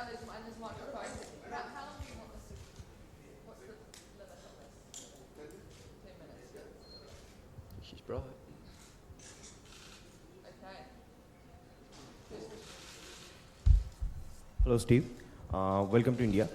there's microphones. How long do you want this to... What's the limit on this? 10 minutes. She's bright. Okay. First question. Hello, Steve. Welcome to India.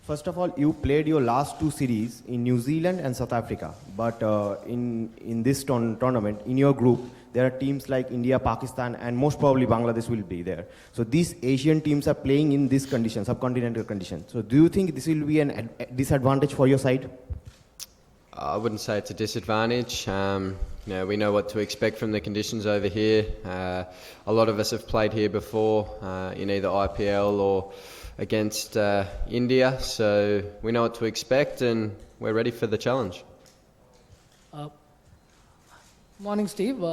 First of all, you played your last two series in New Zealand and South Africa. But in this tournament, in your group, there are teams like India, Pakistan, and most probably Bangladesh will be there. So these Asian teams are playing in this condition, subcontinental condition. So do you think this will be a disadvantage for your side? I wouldn't say it's a disadvantage. We know what to expect from the conditions over here. A lot of us have played here before in either IPL or against India, so we know what to expect and we're ready for the challenge. Morning, Steve.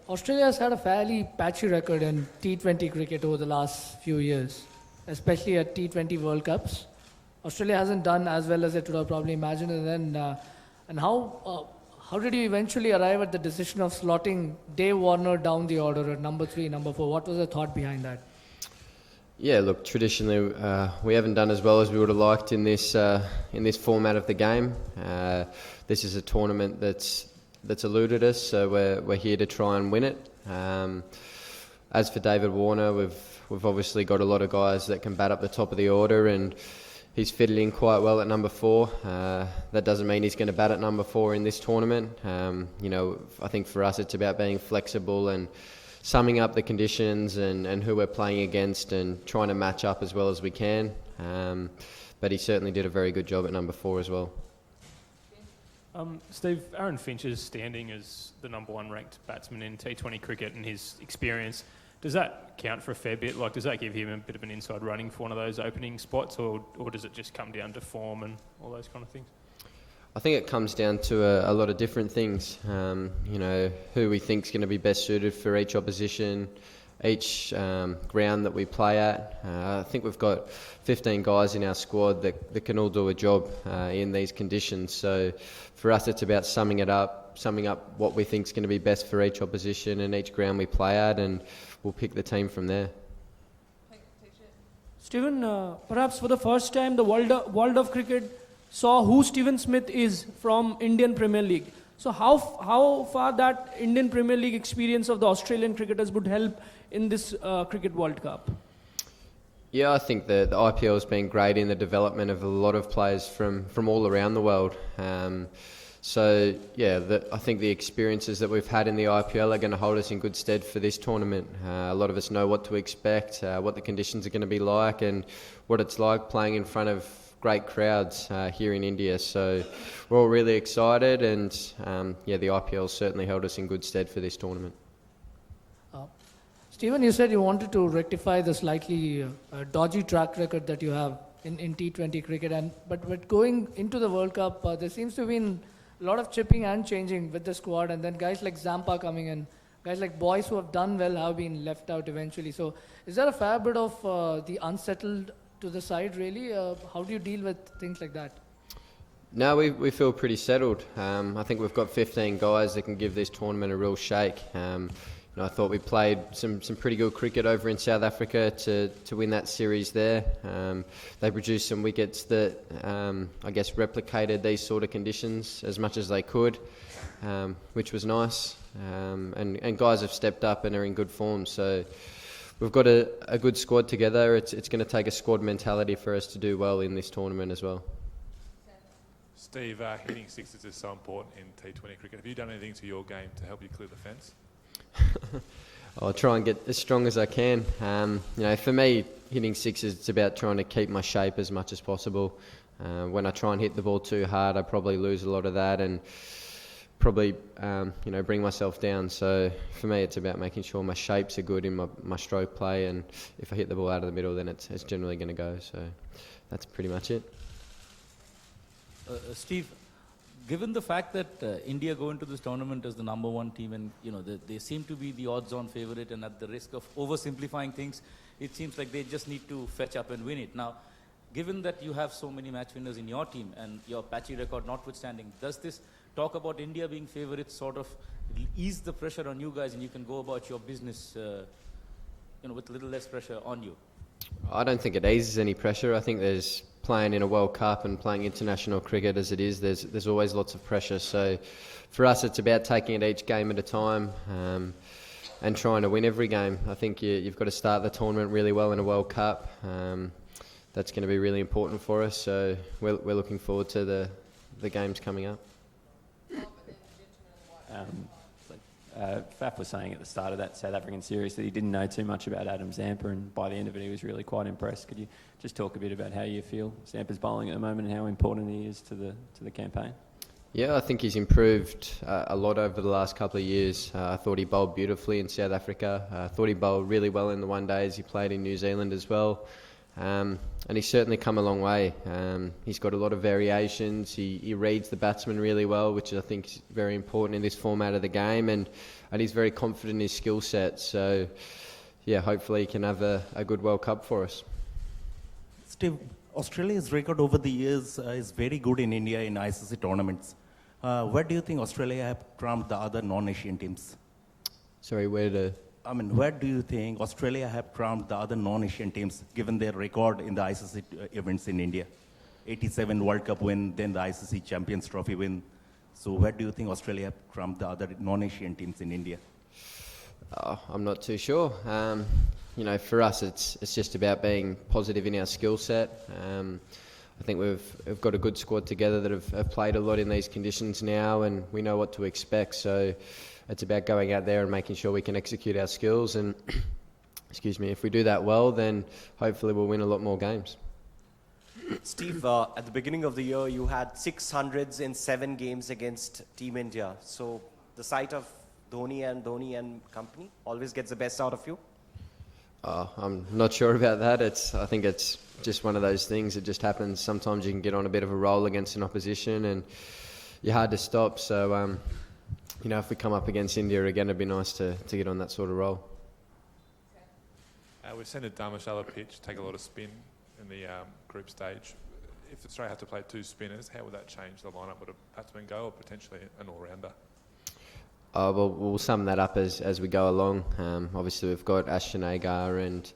Australia has had a fairly patchy record in T20 cricket over the last few years, especially at T20 World Cups. Australia hasn't done as well as it would have probably imagined. And how did you eventually arrive at the decision of slotting Dave Warner down the order at number 3, number 4? What was the thought behind that? Yeah, look, traditionally we haven't done as well as we would have liked in this format of the game. This is a tournament that's eluded us, so we're here to try and win it. As for David Warner, we've obviously got a lot of guys that can bat up the top of the order, and he's fitted in quite well at number 4. That doesn't mean he's going to bat at number 4 in this tournament. I think for us it's about being flexible and summing up the conditions and who we're playing against and trying to match up as well as we can. But he certainly did a very good job at number 4 as well. Steve, Aaron Finch is standing as the number 1 ranked batsman in T20 cricket and his experience. Does that count for a fair bit? Like, does that give him a bit of an inside running for one of those opening spots, or does it just come down to form and all those kind of things? I think it comes down to a lot of different things. Who we think is going to be best suited for each opposition, each ground that we play at. I think we've got 15 guys in our squad that can all do a job in these conditions. So for us, it's about summing up what we think is going to be best for each opposition and each ground we play at, and we'll pick the team from there. Stephen, perhaps for the first time, the world of cricket saw who Stephen Smith is from Indian Premier League. So how far that Indian Premier League experience of the Australian cricketers would help in this Cricket World Cup? Yeah, I think the IPL has been great in the development of a lot of players from all around the world. I think the experiences that we've had in the IPL are going to hold us in good stead for this tournament. A lot of us know what to expect, what the conditions are going to be like, and what it's like playing in front of great crowds here in India. So we're all really excited, and the IPL certainly held us in good stead for this tournament. Stephen, you said you wanted to rectify the slightly dodgy track record that you have in T20 cricket, but going into the World Cup, there seems to have been a lot of chipping and changing with the squad, and then guys like Zampa coming in, guys like Boyce who have done well have been left out eventually. So is there a fair bit of the unsettled to the side, really? How do you deal with things like that? No, we feel pretty settled. I think we've got 15 guys that can give this tournament a real shake. I thought we played some pretty good cricket over in South Africa to win that series there. They produced some wickets that replicated these sort of conditions as much as they could, which was nice. And guys have stepped up and are in good form. So we've got a good squad together. It's going to take a squad mentality for us to do well in this tournament as well. Steve, hitting sixes is so important in T20 cricket. Have you done anything to your game to help you clear the fence? I'll try and get as strong as I can. For me, hitting sixes, it's about trying to keep my shape as much as possible. When I try and hit the ball too hard, I probably lose a lot of that and probably bring myself down. So for me, it's about making sure my shapes are good in my stroke play, and if I hit the ball out of the middle, then it's generally going to go. So that's pretty much it. Steve, given the fact that India go into this tournament as the number 1 team, and they seem to be the odds-on favourite, and at the risk of oversimplifying things, it seems like they just need to fetch up and win it. Now, given that you have so many match winners in your team and your patchy record notwithstanding, does this talk about India being favourites sort of ease the pressure on you guys, and you can go about your business with a little less pressure on you? I don't think it eases any pressure. I think there's playing in a World Cup and playing international cricket as it is, there's always lots of pressure. So for us, it's about taking it each game at a time and trying to win every game. I think you've got to start the tournament really well in a World Cup. That's going to be really important for us. So we're looking forward to the games coming up. Faf was saying at the start of that South African series that he didn't know too much about Adam Zampa, and by the end of it he was really quite impressed. Could you just talk a bit about how you feel Zampa's bowling at the moment and how important he is to the campaign? Yeah, I think he's improved a lot over the last couple of years. I thought he bowled beautifully in South Africa. I thought he bowled really well in the one days he played in New Zealand as well. And he's certainly come a long way. He's got a lot of variations. He reads the batsman really well, which I think is very important in this format of the game, and he's very confident in his skill set. So, yeah, hopefully he can have a good World Cup for us. Steve, Australia's record over the years is very good in India in ICC tournaments. Where do you think Australia have trumped the other non-Asian teams? Sorry, where do you think Australia have trumped the other non-Asian teams, given their record in the ICC events in India? 87 World Cup win, then the ICC Champions Trophy win. So where do you think Australia have trumped the other non-Asian teams in India? I'm not too sure. For us, it's just about being positive in our skill set. I think we've got a good squad together that have played a lot in these conditions now, and we know what to expect. So it's about going out there and making sure we can execute our skills. And if we do that well, then hopefully we'll win a lot more games. Steve, at the beginning of the year, you had 600s in 7 games against Team India. So the sight of Dhoni and company always gets the best out of you? I'm not sure about that. I think it's just one of those things. It just happens. Sometimes you can get on a bit of a roll against an opposition, and you're hard to stop. So, if we come up against India again, it'd be nice to get on that sort of roll. We've seen the Dharmashala pitch take a lot of spin in the group stage. If Australia had to play 2 spinners, how would that change the lineup? Would a batsman go, or potentially an all-rounder? Well, we'll sum that up as we go along. Obviously, we've got Ashton Agar and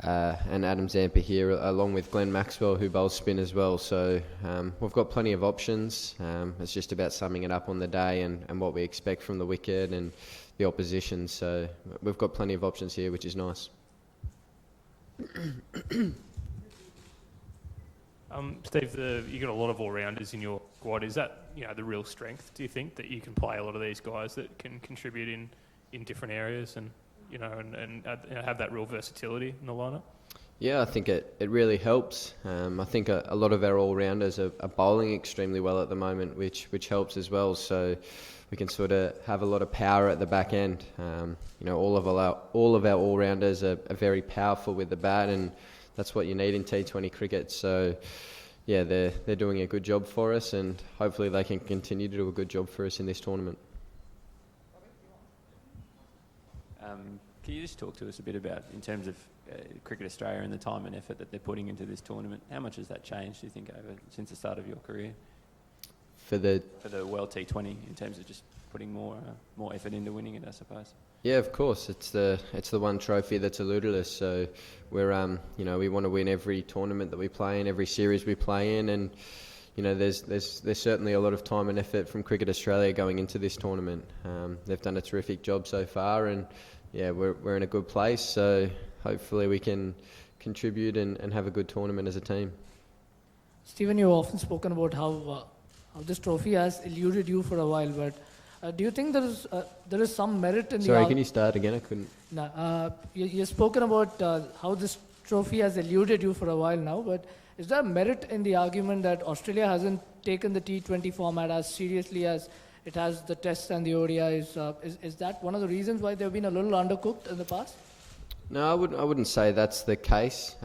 Adam Zampa here, along with Glenn Maxwell, who bowls spin as well. So we've got plenty of options. It's just about summing it up on the day and what we expect from the wicket and the opposition. So we've got plenty of options here, which is nice. Steve, you've got a lot of all-rounders in your squad. Is that the real strength, do you think, that you can play a lot of these guys that can contribute in different areas and have that real versatility in the lineup? Yeah, I think it really helps. I think a lot of our all-rounders are bowling extremely well at the moment, which helps as well. So we can sort of have a lot of power at the back end. All of our all-rounders are very powerful with the bat, and that's what you need in T20 cricket. So, yeah, they're doing a good job for us, and hopefully they can continue to do a good job for us in this tournament. Can you just talk to us a bit about, in terms of Cricket Australia and the time and effort that they're putting into this tournament, how much has that changed, do you think, since the start of your career? For the World T20, in terms of just putting more effort into winning it, I suppose. Yeah, of course. It's the one trophy that's eluded us. So we're we want to win every tournament that we play in, every series we play in, and there's certainly a lot of time and effort from Cricket Australia going into this tournament. They've done a terrific job so far, and yeah, we're in a good place. So hopefully we can contribute and have a good tournament as a team. Stephen, you've often spoken about how this trophy has eluded you for a while, but do you think there is some merit in Sorry, can you start again? I couldn't. No, you've spoken about how this trophy has eluded you for a while now, but is there merit in the argument that Australia hasn't taken the T20 format as seriously as it has the Tests and the ODIs? Is that one of the reasons why they've been a little undercooked in the past? No, I wouldn't say that's the case.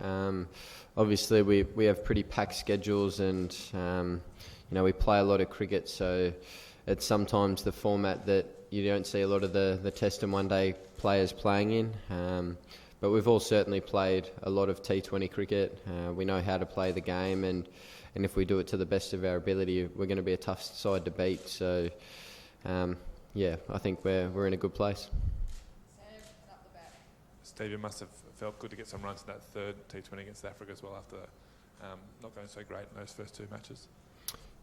Obviously, we have pretty packed schedules, and we play a lot of cricket, so it's sometimes the format that you don't see a lot of the Test and One Day players playing in. But we've all certainly played a lot of T20 cricket. We know how to play the game, and if we do it to the best of our ability, we're going to be a tough side to beat. So, I think we're in a good place. Steve, it must have felt good to get some runs in that third T20 against South Africa as well after not going so great in those first two matches.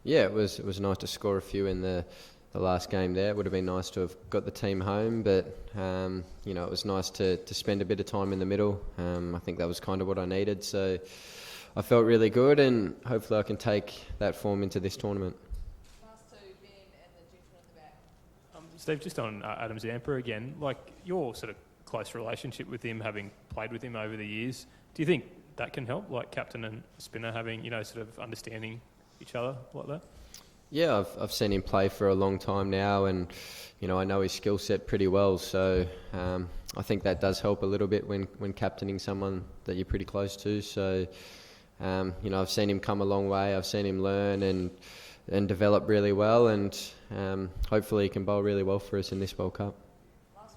Yeah, it was nice to score a few in the last game there. It would have been nice to have got the team home, but you know, it was nice to spend a bit of time in the middle. I think that was kind of what I needed, so I felt really good, and hopefully I can take that form into this tournament. Last two, Ben and the gentleman at the back. Steve, just on Adam Zampa again, like your sort of close relationship with him, having played with him over the years, do you think that can help, like captain and spinner having, you know, sort of understanding each other like that? Yeah, I've seen him play for a long time now, and you know, I know his skill set pretty well, so I think that does help a little bit when captaining someone that you're pretty close to. So you know, I've seen him come a long way. I've seen him learn and develop really well, and hopefully he can bowl really well for us in this World Cup. Last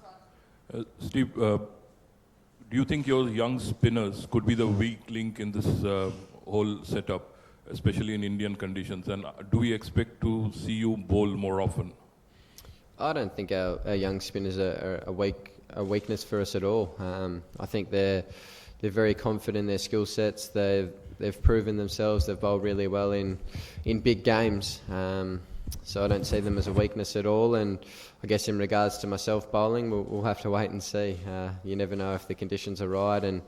one. Steve, do you think your young spinners could be the weak link in this whole setup, especially in Indian conditions? And do we expect to see you bowl more often? I don't think our young spinners are a weakness for us at all. I think they're very confident in their skill sets. They've proven themselves. They've bowled really well in big games. So I don't see them as a weakness at all. And I guess in regards to myself bowling, we'll have to wait and see. You never know if the conditions are right and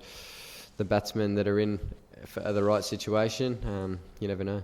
the batsmen that are in for the right situation. You never know.